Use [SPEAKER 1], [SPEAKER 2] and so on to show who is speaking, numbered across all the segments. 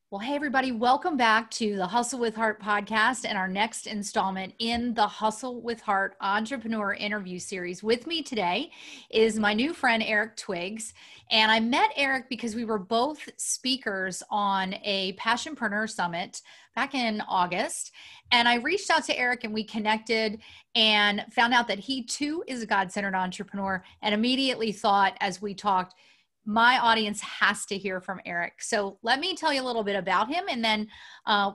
[SPEAKER 1] Well, hey, everybody, welcome back to the Hustle with Heart podcast and our next installment in the Hustle with Heart Entrepreneur Interview series. With me today is my new friend, Eric Twiggs. And I met Eric because we were both speakers on a Passionpreneur Summit back in August. And I reached out to Eric and we connected and found out that he too is a God-centered entrepreneur, and immediately thought, as we talked, my audience has to hear from Eric. So let me tell you a little bit about him, and then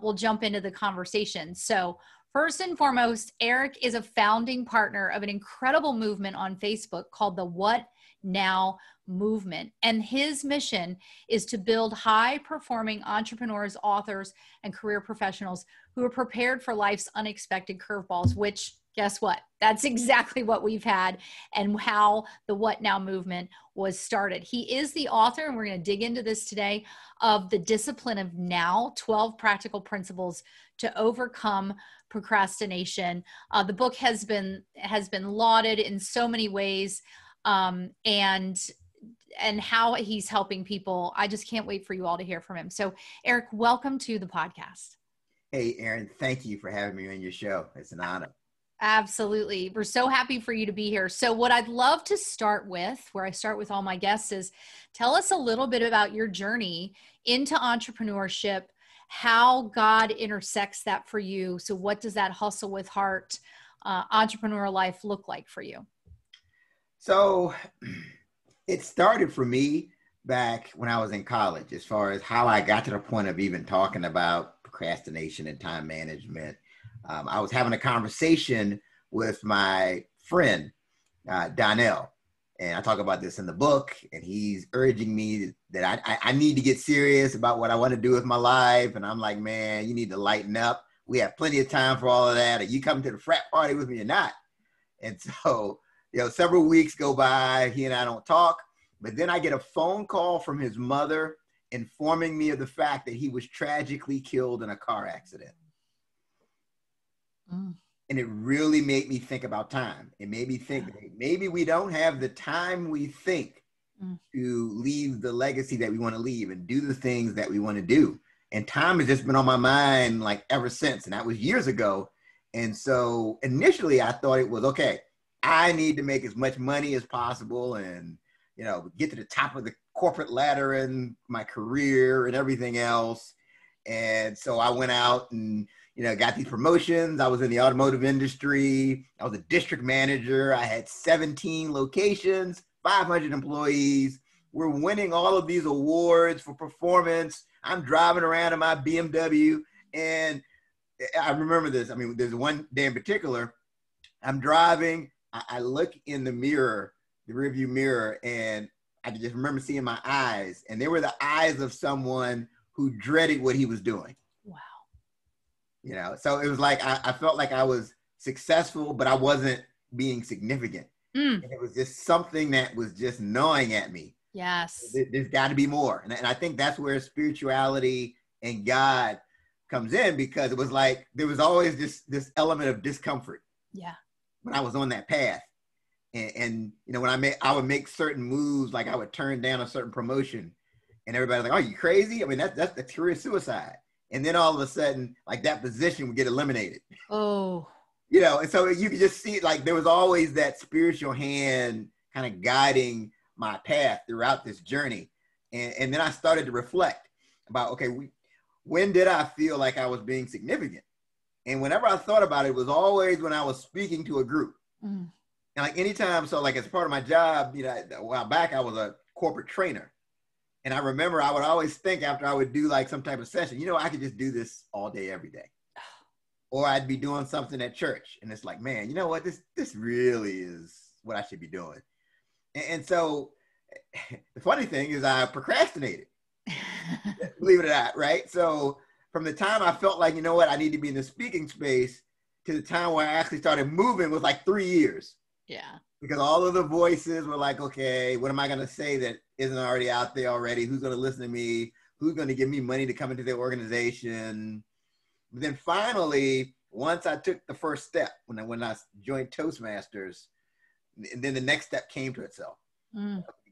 [SPEAKER 1] we'll jump into the conversation. So first and foremost, Eric is a founding partner of an incredible movement on Facebook called the What Now Movement. And his mission is to build high-performing entrepreneurs, authors, and career professionals who are prepared for life's unexpected curveballs, which, guess what? That's exactly what we've had and how the What Now movement was started. He is the author, and we're going to dig into this today, of The Discipline of Now, 12 Practical Principles to Overcome Procrastination. The book has been lauded in so many ways, and how he's helping people. I just can't wait for you all to hear from him. So Eric, welcome to the podcast.
[SPEAKER 2] Hey, Erin, thank you for having me on your show. It's an honor.
[SPEAKER 1] Absolutely. We're so happy for you to be here. So what I'd love to start with, where I start with all my guests, is tell us a little bit about your journey into entrepreneurship, how God intersects that for you. So what does that hustle with heart entrepreneur life look like for you?
[SPEAKER 2] So it started for me back when I was in college, as far as how I got to the point of even talking about procrastination and time management. I was having a conversation with my friend, Donnell, and I talk about this in the book, and he's urging me that I need to get serious about what I want to do with my life. And I'm like, man, you need to lighten up. We have plenty of time for all of that. Are you coming to the frat party with me or not? And so, several weeks go by, he and I don't talk, but then I get a phone call from his mother informing me of the fact that he was tragically killed in a car accident. And it really made me think about time. It made me think that maybe we don't have the time we think to leave the legacy that we want to leave and do the things that we want to do. And time has just been on my mind like ever since. And that was years ago. And so initially I thought it was, okay, I need to make as much money as possible and, get to the top of the corporate ladder in my career and everything else. And so I went out and, got these promotions. I was in the automotive industry. I was a district manager. I had 17 locations, 500 employees. We're winning all of these awards for performance. I'm driving around in my BMW. And I remember this. I mean, there's one day in particular, I'm driving. I look in the mirror, the rearview mirror, and I just remember seeing my eyes. And they were the eyes of someone who dreaded what he was doing.
[SPEAKER 1] Wow.
[SPEAKER 2] So it was like, I felt like I was successful, but I wasn't being significant. And it was just something that was just gnawing at me.
[SPEAKER 1] Yes.
[SPEAKER 2] There's got to be more. And I think that's where spirituality and God comes in, because it was like, there was always this element of discomfort.
[SPEAKER 1] Yeah.
[SPEAKER 2] When I was on that path. And when I would make certain moves, like I would turn down a certain promotion and everybody's like, oh, you crazy? I mean, that's the career suicide. And then all of a sudden, like, that position would get eliminated.
[SPEAKER 1] Oh.
[SPEAKER 2] And so you could just see, like, there was always that spiritual hand kind of guiding my path throughout this journey. And then I started to reflect about, okay, when did I feel like I was being significant? And whenever I thought about it, it was always when I was speaking to a group. And like anytime, so like as part of my job, a while back, I was a corporate trainer. And I remember I would always think after I would do like some type of session, I could just do this all day, every day. Or I'd be doing something at church. And it's like, man, you know what? This really is what I should be doing. And so the funny thing is I procrastinated, believe it or not, right? So from the time I felt like, I need to be in the speaking space to the time where I actually started moving was like 3 years.
[SPEAKER 1] Yeah.
[SPEAKER 2] Because all of the voices were like, okay, what am I going to say that isn't already out there already? Who's going to listen to me? Who's going to give me money to come into their organization? But then finally, once I took the first step, when I joined Toastmasters, and then the next step came to itself,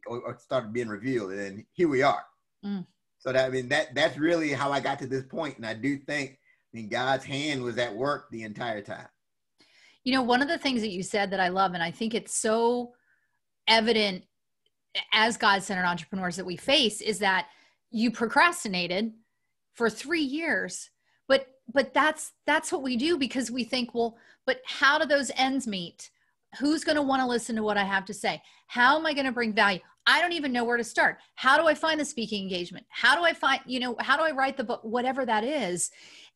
[SPEAKER 2] or started being revealed, and then here we are. So that, I mean, that's really how I got to this point. And I do think, I mean, God's hand was at work the entire time.
[SPEAKER 1] You know, one of the things that you said that I love, and I think it's so evident as God-centered entrepreneurs that we face, is that you procrastinated for 3 years. But that's what we do, because we think, well, but how do those ends meet? Who's going to want to listen to what I have to say? How am I going to bring value? I don't even know where to start. How do I find the speaking engagement? How do I find, how do I write the book? Whatever that is.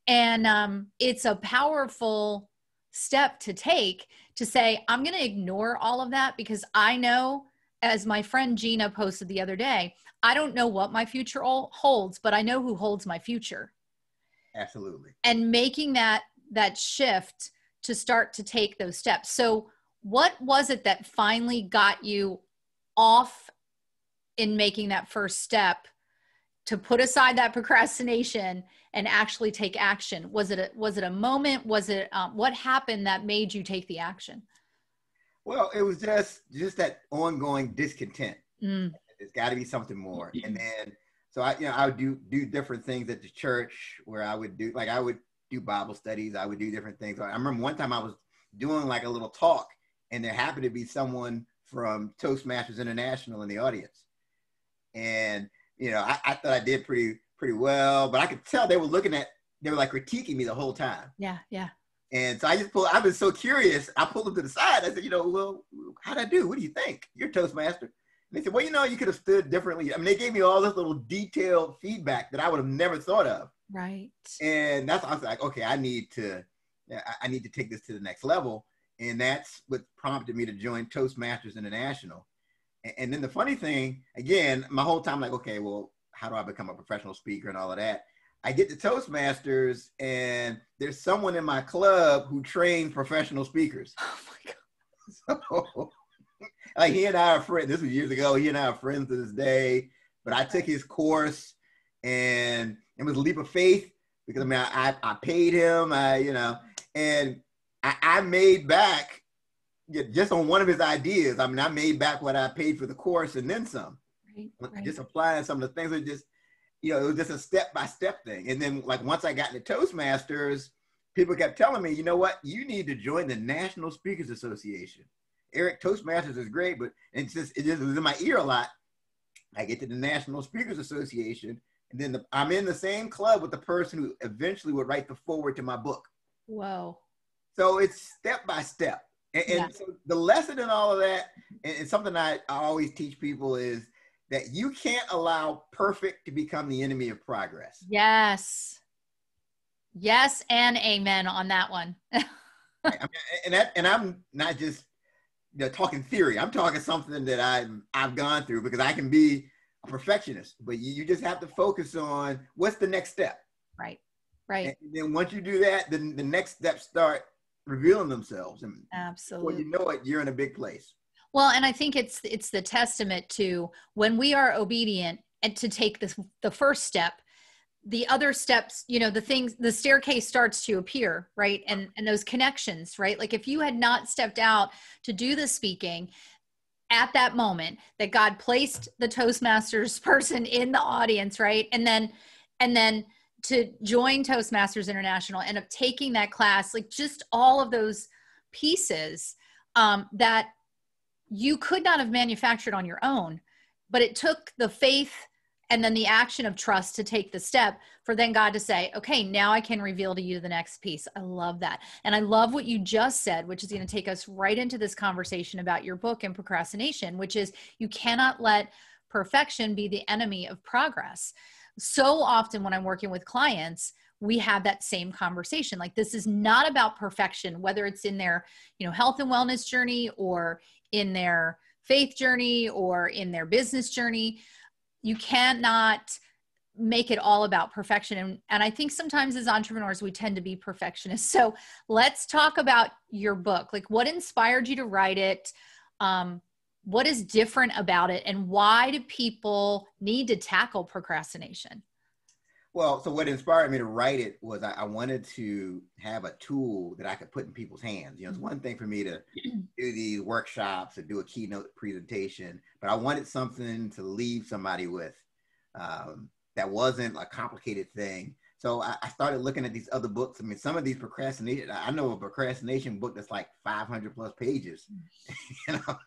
[SPEAKER 1] And it's a powerful step to take, to say, I'm going to ignore all of that, because I know, as my friend Gina posted the other day, I don't know what my future holds, but I know who holds my future.
[SPEAKER 2] Absolutely.
[SPEAKER 1] And making that shift to start to take those steps. So what was it that finally got you off in making that first step to put aside that procrastination and actually take action? Was it a moment? Was it what happened that made you take the action?
[SPEAKER 2] Well, it was just that ongoing discontent. There's got to be something more. And then, so I would do different things at the church, where I would do Bible studies. I would do different things. I remember one time I was doing like a little talk, and there happened to be someone from Toastmasters International in the audience. And, I thought I did pretty well, but I could tell they were like critiquing me the whole time.
[SPEAKER 1] Yeah. Yeah.
[SPEAKER 2] And so I've been so curious. I pulled them to the side. I said, well, how'd I do? What do you think? You're Toastmaster. And they said, well, you could have stood differently. I mean, they gave me all this little detailed feedback that I would have never thought of.
[SPEAKER 1] Right.
[SPEAKER 2] And that's, I was like, okay, I need to take this to the next level. And that's what prompted me to join Toastmasters International. And then the funny thing, again, my whole time, like, okay, well, how do I become a professional speaker and all of that? I get to Toastmasters, and there's someone in my club who trains professional speakers.
[SPEAKER 1] Oh my God.
[SPEAKER 2] So, like, he and I are friends. This was years ago. He and I are friends to this day. But I took his course, and it was a leap of faith, because I mean, I paid him, and I made back just on one of his ideas. I mean, I made back what I paid for the course and then some. Right. Just applying some of the things that just, it was just a step-by-step thing. And then, like, once I got into Toastmasters, people kept telling me, you know what, you need to join the National Speakers Association. Eric, Toastmasters is great, but it just was in my ear a lot. I get to the National Speakers Association, and then I'm in the same club with the person who eventually would write the foreword to my book.
[SPEAKER 1] Whoa.
[SPEAKER 2] So it's step by step. And so the lesson in all of that, and something I always teach people, is that you can't allow perfect to become the enemy of progress.
[SPEAKER 1] Yes. Yes, and amen on that one.
[SPEAKER 2] And I'm not just talking theory. I'm talking something that I've gone through, because I can be a perfectionist, but you just have to focus on what's the next step.
[SPEAKER 1] Right.
[SPEAKER 2] And then once you do that, then the next steps start revealing themselves. And
[SPEAKER 1] absolutely.
[SPEAKER 2] before you know it, you're in a big place. Well,
[SPEAKER 1] and I think it's the testament to, when we are obedient and to take the first step, the other steps, the staircase starts to appear, right? And those connections, right? Like, if you had not stepped out to do the speaking at that moment that God placed the Toastmasters person in the audience, right? And then to join Toastmasters International and of taking that class, like, just all of those pieces that you could not have manufactured on your own, but it took the faith and then the action of trust to take the step for then God to say, okay, now I can reveal to you the next piece. I love that. And I love what you just said, which is going to take us right into this conversation about your book and procrastination, which is, you cannot let perfection be the enemy of progress. So often when I'm working with clients, we have that same conversation. Like, this is not about perfection, whether it's in their, health and wellness journey, or in their faith journey, or in their business journey. You cannot make it all about perfection. And I think sometimes as entrepreneurs, we tend to be perfectionists. So let's talk about your book. Like, what inspired you to write it? What is different about it? And why do people need to tackle procrastination?
[SPEAKER 2] Well, so what inspired me to write it was I wanted to have a tool that I could put in people's hands. It's one thing for me to do these workshops or do a keynote presentation, but I wanted something to leave somebody with that wasn't a complicated thing. So I started looking at these other books. I mean, some of these procrastination, I know a procrastination book that's like 500 plus pages. You know?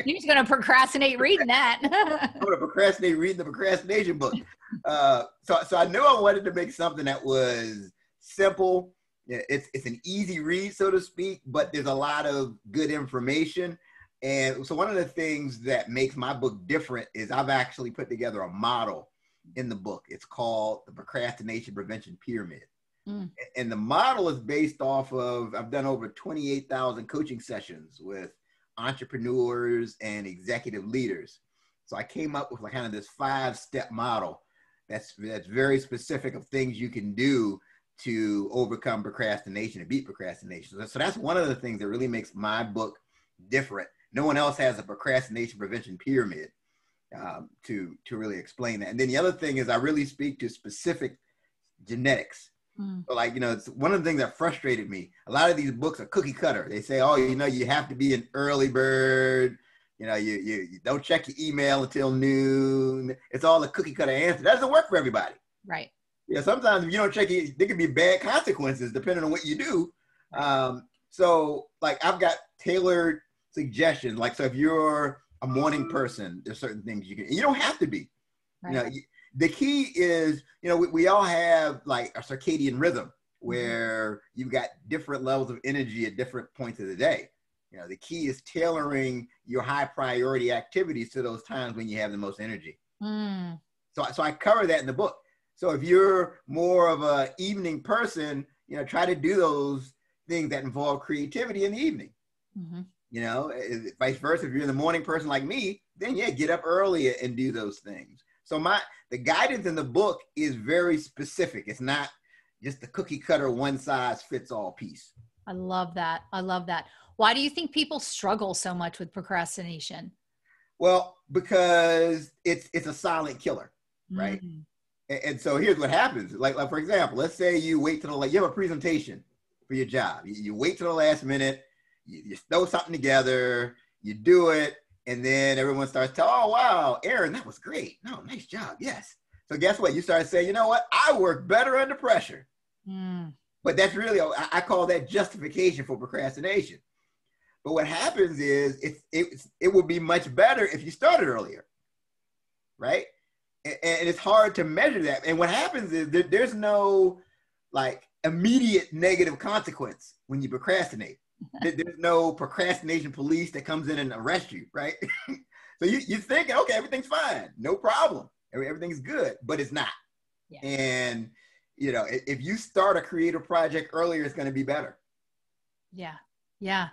[SPEAKER 1] You're just going to procrastinate reading that.
[SPEAKER 2] I'm going to procrastinate reading the procrastination book. So I knew I wanted to make something that was simple. It's an easy read, so to speak, but there's a lot of good information. And so one of the things that makes my book different is I've actually put together a model in the book. It's called the Procrastination Prevention Pyramid. And the model is based off of, I've done over 28,000 coaching sessions with entrepreneurs and executive leaders. So I came up with like kind of this 5-step model that's very specific of things you can do to overcome procrastination and beat procrastination. So that's one of the things that really makes my book different. No one else has a procrastination prevention pyramid to really explain that. And then the other thing is I really speak to specific genetics. So like, it's one of the things that frustrated me. A lot of these books are cookie cutter. They say, oh, you have to be an early bird. You don't check your email until noon. It's all a cookie cutter answer. That doesn't work for everybody.
[SPEAKER 1] Right.
[SPEAKER 2] Yeah. Sometimes if you don't check it, there can be bad consequences depending on what you do. So like I've got tailored suggestions. Like, so if you're a morning person, there's certain things you don't have to be. Right. The key is, we all have like a circadian rhythm where you've got different levels of energy at different points of the day. The key is tailoring your high priority activities to those times when you have the most energy. So I cover that in the book. So if you're more of an evening person, try to do those things that involve creativity in the evening. Vice versa. If you're the morning person like me, then get up early and do those things. So the guidance in the book is very specific. It's not just the cookie cutter one size fits all piece.
[SPEAKER 1] I love that. Why do you think people struggle so much with procrastination?
[SPEAKER 2] Well, because it's a silent killer, right? And so here's what happens. Like for example, let's say you wait till you have a presentation for your job. You wait till the last minute, you throw something together, you do it, and then everyone starts to, oh, wow, Erin, that was great. No, nice job. Yes. So guess what? You start saying, you know what? I work better under pressure. But that's really, I call that justification for procrastination. But what happens is it would be much better if you started earlier, right? And it's hard to measure that. And what happens is there's no like immediate negative consequence when you procrastinate. There's no procrastination police that comes in and arrests you, right? So you're thinking, okay, everything's fine, no problem, everything's good, but it's not. Yeah. And if you start a creative project earlier, it's going to be better.
[SPEAKER 1] Yeah.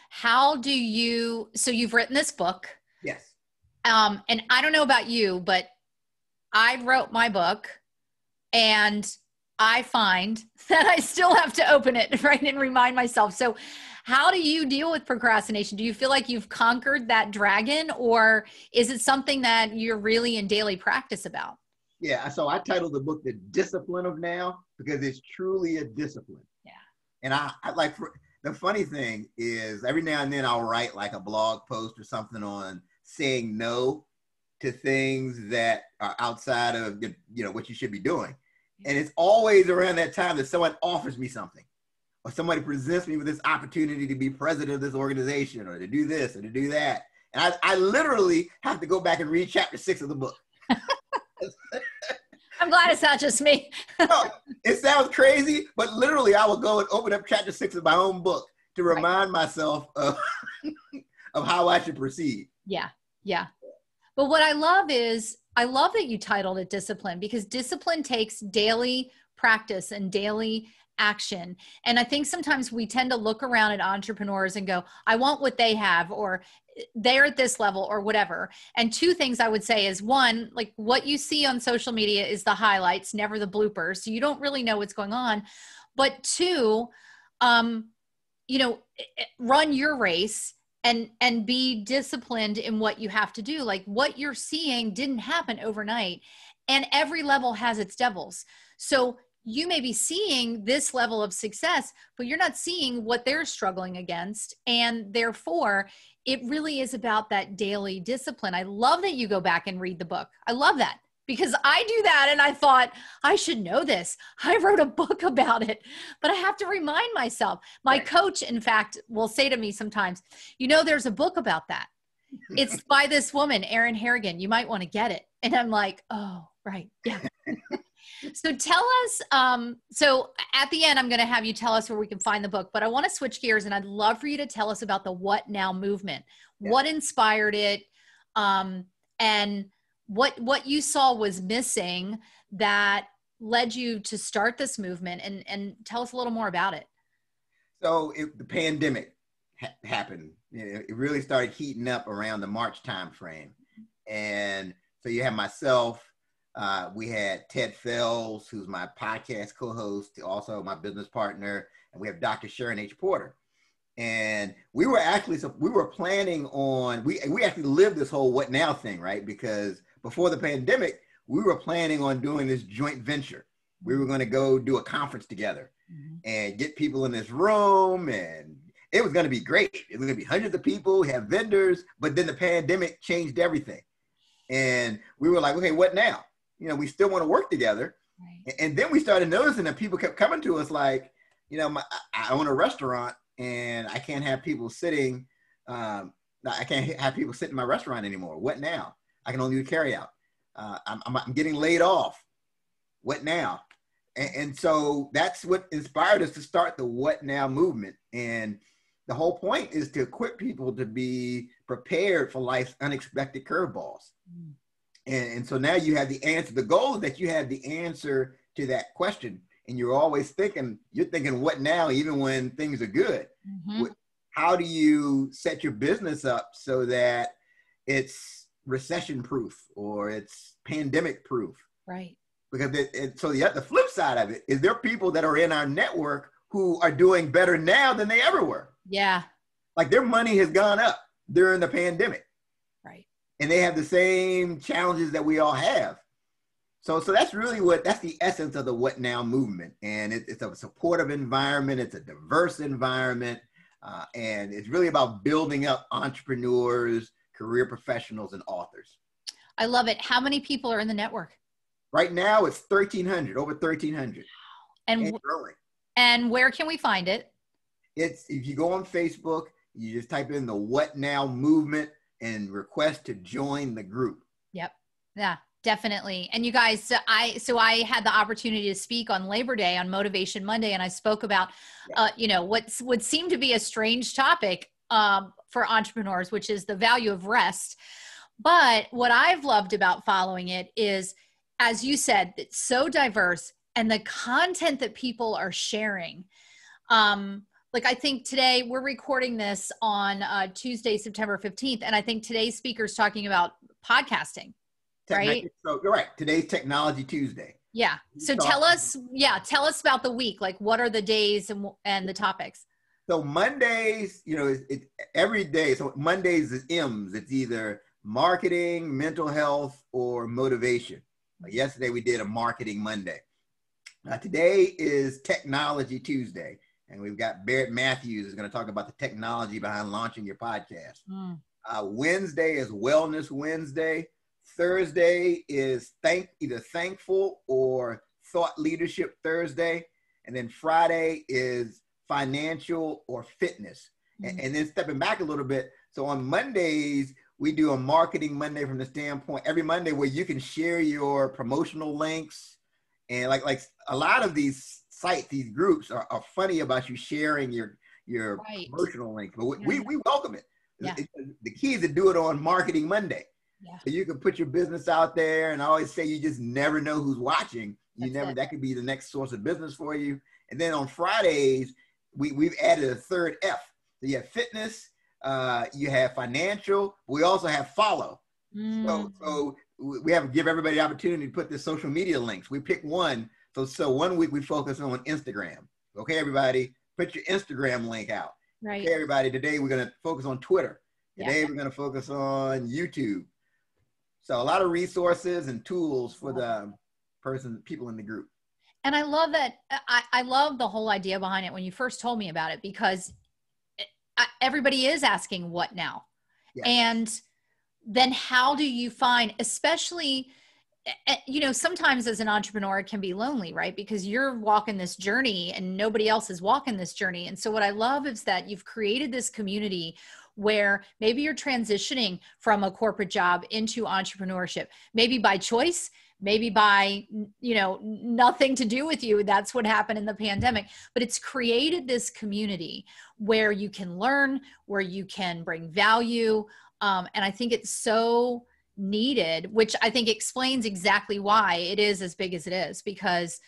[SPEAKER 1] How do you? So you've written this book.
[SPEAKER 2] Yes.
[SPEAKER 1] And I don't know about you, but I wrote my book, and I find that I still have to open it, right, and remind myself. So how do you deal with procrastination? Do you feel like you've conquered that dragon, or is it something that you're really in daily practice about?
[SPEAKER 2] Yeah, so I titled the book The Discipline of Now because it's truly a discipline. Yeah. And I like, the funny thing is every now and then I'll write like a blog post or something on saying no to things that are outside of what you should be doing. And it's always around that time that someone offers me something or somebody presents me with this opportunity to be president of this organization or to do this or to do that. And I literally have to go back and read chapter 6 of the book.
[SPEAKER 1] I'm glad it's not just me.
[SPEAKER 2] No, it sounds crazy, but literally I will go and open up chapter 6 of my own book to remind myself of how I should proceed.
[SPEAKER 1] Yeah. But what I love is, I love that you titled it Discipline, because discipline takes daily practice and daily action. And I think sometimes we tend to look around at entrepreneurs and go, I want what they have, or they're at this level or whatever. And two things I would say is, one, like what you see on social media is the highlights, never the bloopers. So you don't really know what's going on. But two, run your race and be disciplined in what you have to do. Like what you're seeing didn't happen overnight, and every level has its devils. So you may be seeing this level of success, but you're not seeing what they're struggling against. And therefore it really is about that daily discipline. I love that you go back and read the book. I love that. because I do that. And I thought, I should know this. I wrote a book about it, but I have to remind myself. My coach, in fact, will say to me sometimes, there's a book about that. It's by this woman, Erin Harrigan. You might want to get it. And I'm like, oh, right. Yeah. So tell us, so at the end, I'm going to have you tell us where we can find the book, but I want to switch gears and I'd love for you to tell us about the What Now movement. What inspired it? And what you saw was missing that led you to start this movement, and tell us a little more about it.
[SPEAKER 2] So the pandemic happened. It really started heating up around the March timeframe. And so you have myself, we had Ted Fells, who's my podcast co-host, also my business partner, and we have Dr. Sharon H. Porter. And we were planning on, we actually lived this whole What Now thing, right? Because before the pandemic, we were planning on doing this joint venture. We were going to go do a conference together and get people in this room, and it was going to be great. It was going to be hundreds of people, have vendors, but then the pandemic changed everything. And we were like, okay, what now? We still want to work together. Right. And then we started noticing that people kept coming to us like, I own a restaurant and I can't have people sitting. I can't have people sit in my restaurant anymore. What now? I can only do carry out. I'm getting laid off. What now? And so that's what inspired us to start the What Now movement. And the whole point is to equip people to be prepared for life's unexpected curveballs. And so now you have the answer. The goal is that you have the answer to that question. And you're always thinking, what now, even when things are good? How do you set your business up so that it's recession proof or it's pandemic proof?
[SPEAKER 1] Right.
[SPEAKER 2] Because the flip side of it is there are people that are in our network who are doing better now than they ever were. Yeah. Like their money has gone up during the pandemic. Right. And they have the same challenges that we all have. So that's really that's the essence of the What Now movement. And it's a supportive environment. It's a diverse environment. And it's really about building up entrepreneurs, career professionals, and authors.
[SPEAKER 1] I love it. How many people are in the network?
[SPEAKER 2] Right now it's 1,300, over 1,300. And growing.
[SPEAKER 1] And where can we find it?
[SPEAKER 2] If you go on Facebook, you just type in the What Now movement and request to join the group. Yep.
[SPEAKER 1] Yeah, definitely. And you guys, I had the opportunity to speak on Labor Day on Motivation Monday, and I spoke about, what would seem to be a strange topic for entrepreneurs, which is the value of rest. But what I've loved about following it is, as you said, it's so diverse, and the content that people are sharing. Like I think today we're recording this on Tuesday, September 15th. And I think today's speaker is talking about podcasting, right?
[SPEAKER 2] So you're right. Today's Technology Tuesday.
[SPEAKER 1] Yeah. So tell us about the week. Like what are the days and the topics?
[SPEAKER 2] So Mondays, it's every day. So Mondays is M's. It's either marketing, mental health, or motivation. Like yesterday we did a marketing Monday. Today is Technology Tuesday. And we've got Barrett Matthews is going to talk about the technology behind launching your podcast. Wednesday is Wellness Wednesday. Thursday is either Thankful or Thought Leadership Thursday. And then Friday is Financial or Fitness. And then stepping back a little bit. So on Mondays, we do a Marketing Monday from the standpoint every Monday where you can share your promotional links. And like a lot of these sites, these groups are funny about you sharing your promotional link, but we welcome it. Yeah. The key is to do it on Marketing Monday. Yeah. So you can put your business out there, and I always say you just never know who's watching. That could be the next source of business for you. And then on Fridays, we've added a third F. So you have fitness, you have financial, we also have follow. So we have to give everybody the opportunity to put the social media links. We pick one. So 1 week we focus on Instagram. Okay, everybody, put your Instagram link out. Right. Okay, everybody, today we're going to focus on Twitter. Today we're going to focus on YouTube. So a lot of resources and tools for the people in the group.
[SPEAKER 1] And I love that. I love the whole idea behind it when you first told me about it, because everybody is asking what now? Yes. And then how do you find, especially you know, sometimes as an entrepreneur, it can be lonely, right? Because you're walking this journey and nobody else is walking this journey. And so what I love is that you've created this community where maybe you're transitioning from a corporate job into entrepreneurship, maybe by choice, maybe by, you know, nothing to do with you. That's what happened in the pandemic. But it's created this community where you can learn, where you can bring value. And I think it's so needed, which I think explains exactly why it is as big as it is, because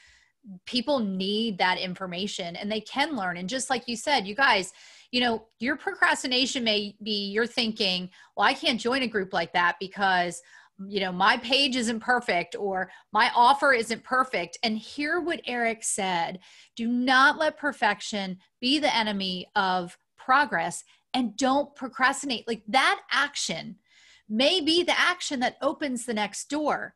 [SPEAKER 1] people need that information and they can learn. And just like you said, you guys, you know, your procrastination may be you're thinking, well, I can't join a group like that because, you know, my page isn't perfect or my offer isn't perfect. And hear what Eric said. Do not let perfection be the enemy of progress, and don't procrastinate. Like, that action may be the action that opens the next door,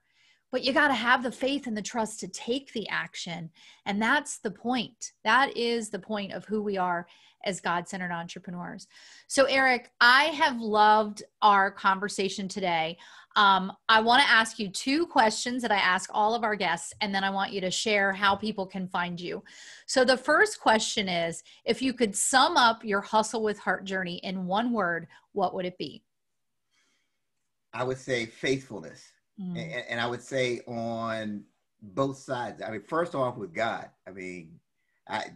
[SPEAKER 1] but you got to have the faith and the trust to take the action. And that's the point. That is the point of who we are as God-centered entrepreneurs. So Eric, I have loved our conversation today. I want to ask you 2 questions that I ask all of our guests, and then I want you to share how people can find you. So the first question is, if you could sum up your Hustle with Heart journey in one word, what would it be?
[SPEAKER 2] I would say faithfulness. And I would say on both sides. I mean, first off with God. I mean,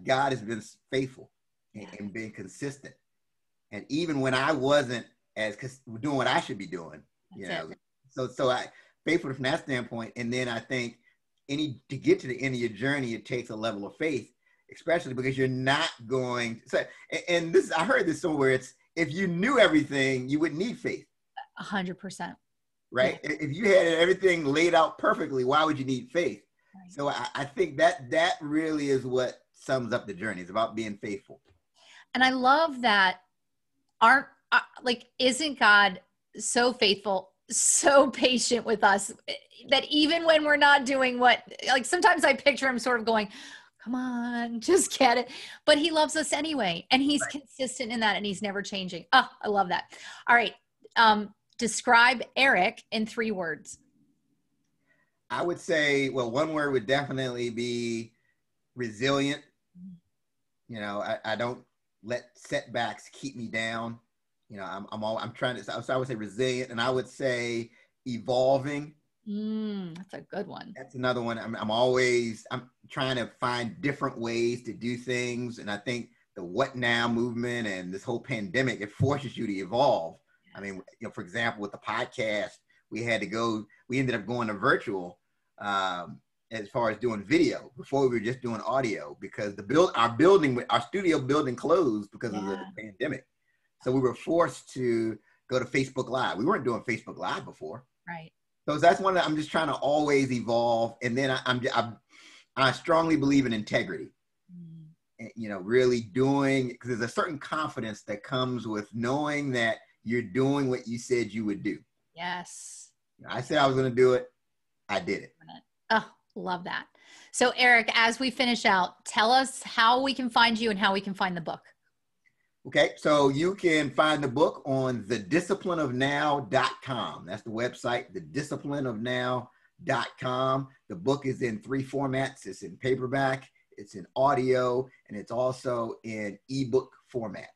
[SPEAKER 2] God has been faithful and been consistent. And even when I wasn't as doing what I should be doing, you know, so I faithful from that standpoint. And then I think to get to the end of your journey, it takes a level of faith, especially because you're not going. So, and this, I heard this somewhere. It's, if you knew everything, you wouldn't need faith.
[SPEAKER 1] 100%.
[SPEAKER 2] Right? Yeah. If you had everything laid out perfectly, why would you need faith? Right. So I think that really is what sums up the journey. It's about being faithful. And
[SPEAKER 1] I love that isn't God so faithful, so patient with us, that even when we're not doing what, like, sometimes I picture him sort of going, come on, just get it. But he loves us anyway. And he's consistent in that, and he's never changing. Oh, I love that. All right. Describe Eric in 3 words.
[SPEAKER 2] I would say, well, one word would definitely be resilient. You know, I don't let setbacks keep me down. You know, I'm trying to, so I would say resilient, and I would say evolving.
[SPEAKER 1] That's a good one.
[SPEAKER 2] That's another one. I'm trying to find different ways to do things. And I think the what now movement and this whole pandemic, it forces you to evolve. I mean, you know, for example, with the podcast, we ended up going to virtual as far as doing video. Before, we were just doing audio because our studio building closed because of the pandemic. So we were forced to go to Facebook Live. We weren't doing Facebook Live before.
[SPEAKER 1] Right.
[SPEAKER 2] So that's one that I'm just trying to always evolve. And then I strongly believe in integrity. And, you know, really doing, because there's a certain confidence that comes with knowing that you're doing what you said you would do.
[SPEAKER 1] Yes.
[SPEAKER 2] I said I was going to do it. I did it.
[SPEAKER 1] Oh, love that. So Eric, as we finish out, tell us how we can find you and how we can find the book.
[SPEAKER 2] Okay. So you can find the book on thedisciplineofnow.com. That's the website, thedisciplineofnow.com. The book is in 3 formats. It's in paperback, it's in audio, and it's also in ebook format.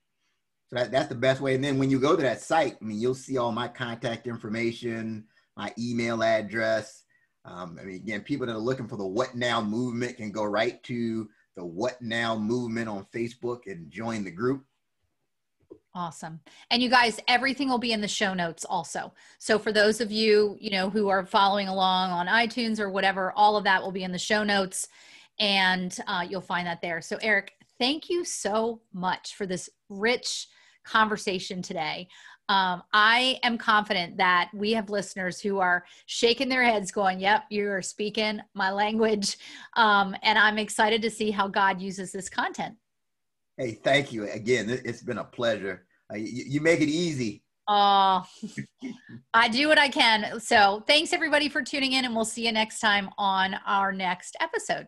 [SPEAKER 2] So that's the best way. And then when you go to that site, I mean, you'll see all my contact information, my email address. I mean, again, people that are looking for the What Now movement can go right to the What Now movement on Facebook and join the group.
[SPEAKER 1] Awesome. And you guys, everything will be in the show notes also. So for those of you, you know, who are following along on iTunes or whatever, all of that will be in the show notes, and you'll find that there. So Eric, thank you so much for this rich conversation today. I am confident that we have listeners who are shaking their heads going, yep, you are speaking my language. And I'm excited to see how God uses this content.
[SPEAKER 2] Hey, thank you. Again, it's been a pleasure. You make it easy.
[SPEAKER 1] Oh, I do what I can. So thanks everybody for tuning in, and we'll see you next time on our next episode.